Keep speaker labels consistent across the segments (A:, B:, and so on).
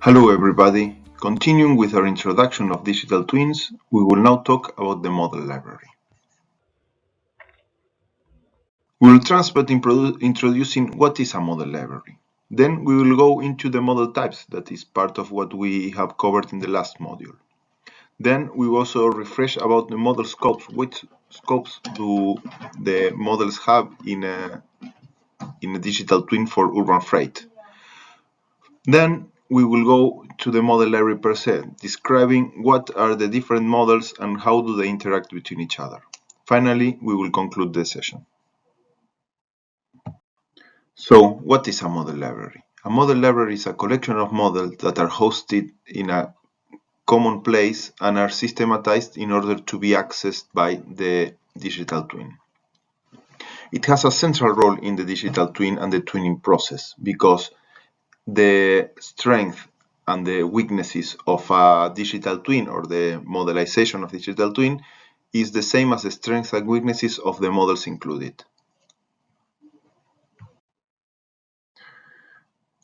A: Hello everybody. Continuing with our introduction of digital twins, we will now talk about the model library. We will start by introducing what is a model library. Then we will go into the model types, that is part of what we have covered in the last module. Then we will also refresh about the model scopes. Which scopes do the models have in a digital twin for urban freight? Then we will go to the model library per se, describing what are the different models and how do they interact between each other. Finally, we will conclude the session. So, what is a model library? A model library is a collection of models that are hosted in a common place and are systematized in order to be accessed by the digital twin. It has a central role in the digital twin and the twinning process because the strength and the weaknesses of a digital twin or the modelization of digital twin is the same as the strengths and weaknesses of the models included.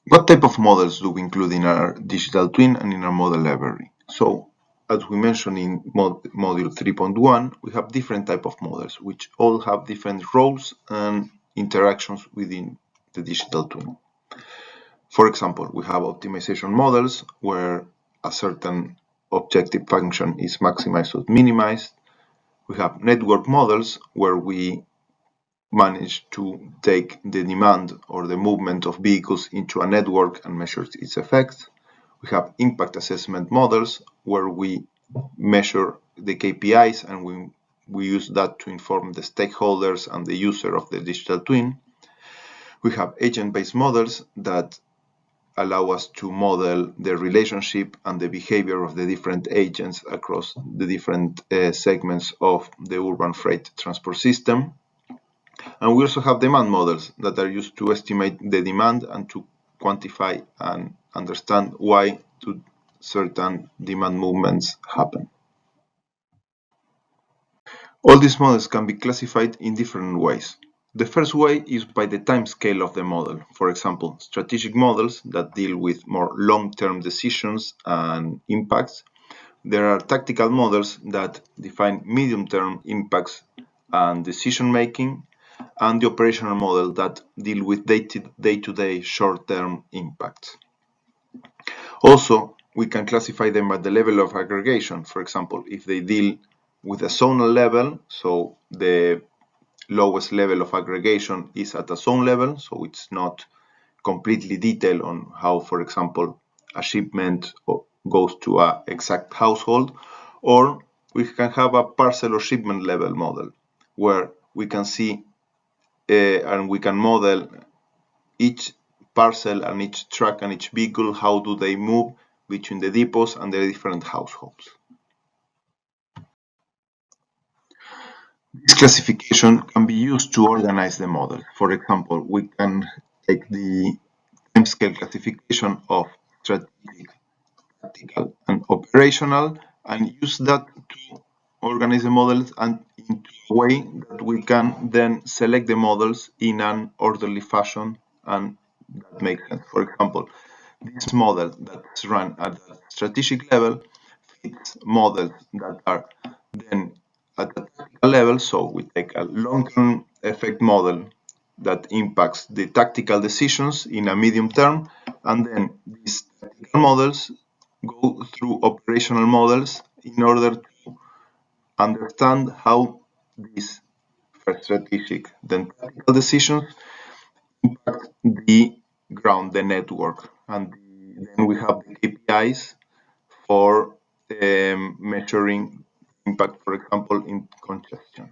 A: What type of models do we include in our digital twin and in our model library? So, as we mentioned in module 3.1, we have different type of models which all have different roles and interactions within the digital twin. For example, we have optimization models where a certain objective function is maximized or minimized. We have network models where we manage to take the demand or the movement of vehicles into a network and measure its effects. We have impact assessment models where we measure the KPIs and we use that to inform the stakeholders and the user of the digital twin. We have agent-based models that allow us to model the relationship and the behavior of the different agents across the different segments of the urban freight transport system. And we also have demand models that are used to estimate the demand and to quantify and understand why certain demand movements happen. All these models can be classified in different ways. The first way is by the time scale of the model. For example, strategic models that deal with more long-term decisions and impacts. There are tactical models that define medium-term impacts and decision-making, and the operational model that deal with day-to-day short-term impacts. Also, we can classify them by the level of aggregation. For example, if they deal with a zonal level, so the lowest level of aggregation is at a zone level, so it's not completely detailed on how, for example, a shipment goes to an exact household, or we can have a parcel or shipment level model where we can see and we can model each parcel and each truck and each vehicle, how do they move between the depots and the different households. This classification can be used to organize the model. For example, we can take the timescale classification of strategic, tactical, and operational and use that to organize the models and into a way that we can then select the models in an orderly fashion, and that makes sense. For example, this model that's run at the strategic level fits models that are then at the tactical level. So we take a long-term effect model that impacts the tactical decisions in a medium term, and then these tactical models go through operational models in order to understand how these first strategic, then tactical decisions impact the ground, the network, and then we have the KPIs for measuring impact, for example, in congestion.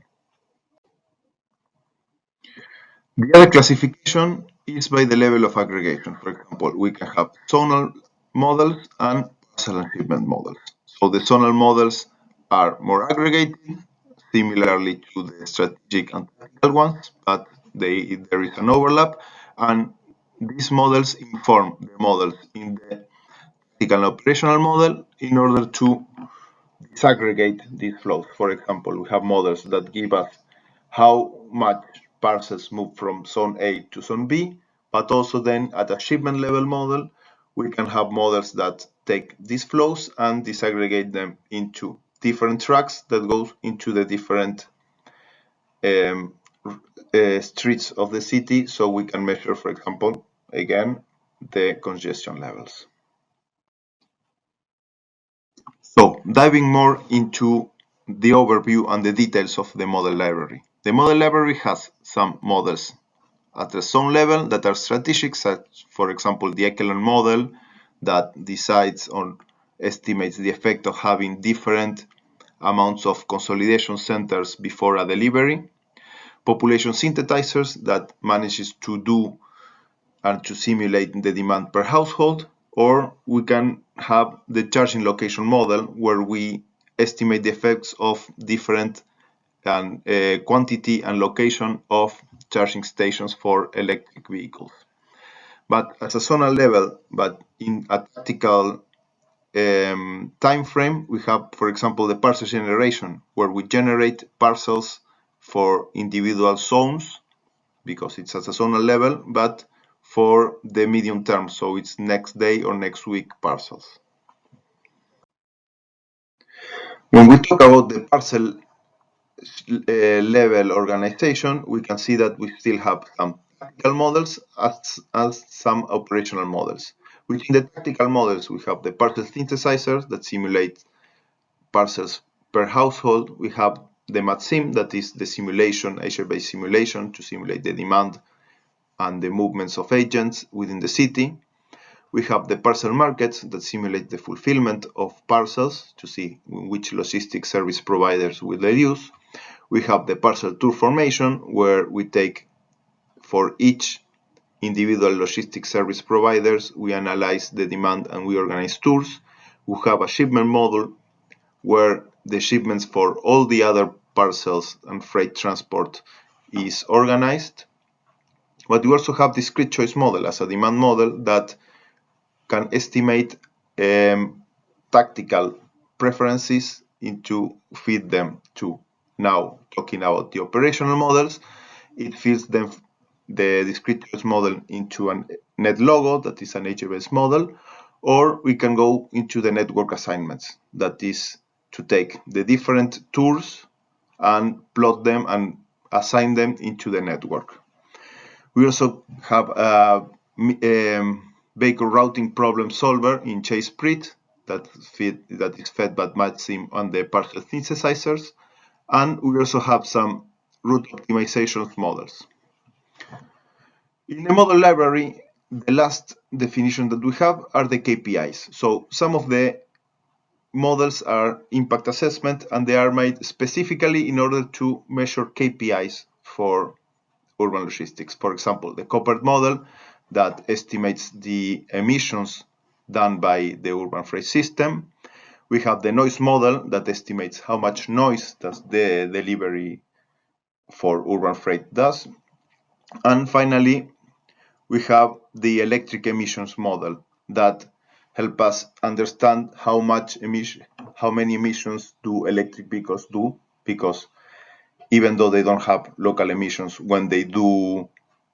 A: The other classification is by the level of aggregation. For example, we can have zonal models and parcel and shipment models. So the zonal models are more aggregated, similarly to the strategic and tactical ones, but there is an overlap, and these models inform the models in the tactical and operational model in order to disaggregate these flows. For example, we have models that give us how much parcels move from zone A to zone B, but also then at a shipment level model, we can have models that take these flows and disaggregate them into different tracks that go into the different streets of the city, so we can measure, for example, again, the congestion levels. So, diving more into the overview and the details of the model library. The model library has some models at the zone level that are strategic, such, for example, the echelon model that decides on estimates the effect of having different amounts of consolidation centers before a delivery. Population synthesizers that manages to do and to simulate the demand per household, or we can have the charging location model where we estimate the effects of different quantity and location of charging stations for electric vehicles. But at a zonal level, but in a tactical time frame, we have, for example, the parcel generation, where we generate parcels for individual zones, because it's at a zonal level, but for the medium term, so it's next day or next week parcels. When we talk about the parcel level organization, we can see that we still have some tactical models as some operational models. Within the tactical models, we have the parcel synthesizers that simulate parcels per household. We have the MATSIM, that is the simulation, Azure-based simulation to simulate the demand and the movements of agents within the city. We have the parcel markets that simulate the fulfillment of parcels to see which logistic service providers will they use. We have the parcel tour formation, where we take for each individual logistic service providers, we analyze the demand and we organize tours. We have a shipment model where the shipments for all the other parcels and freight transport is organized. But we also have discrete choice model as a demand model that can estimate tactical preferences into feed them to. Now, talking about the operational models, it feeds them the discrete choice model into a net logo, that is an Azure-based model, or we can go into the network assignments, that is to take the different tours and plot them and assign them into the network. We also have a vehicle routing problem solver in ChasePrit that is fed by MATSIM and the parcel synthesizers, and we also have some route optimization models. In the model library, the last definition that we have are the KPIs. So some of the models are impact assessment, and they are made specifically in order to measure KPIs for urban logistics. For example, the Copper model that estimates the emissions done by the urban freight system. We have the noise model that estimates how much noise does the delivery for urban freight does. And finally, we have the electric emissions model that help us understand how many emissions do electric vehicles do, because even though they don't have local emissions when they do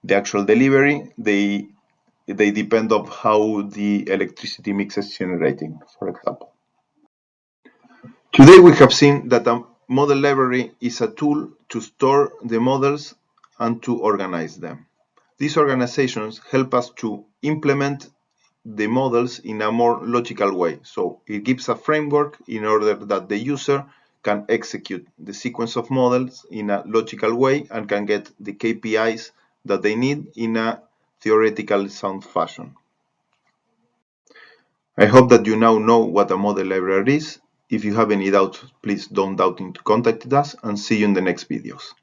A: the actual delivery, they depend on how the electricity mix is generating, for example. Today we have seen that a model library is a tool to store the models and to organize them. These organizations help us to implement the models in a more logical way. So it gives a framework in order that the user can execute the sequence of models in a logical way and can get the KPIs that they need in a theoretical sound fashion. I hope that you now know what a model library is. If you have any doubts, please don't doubt in contacting us, and see you in the next videos.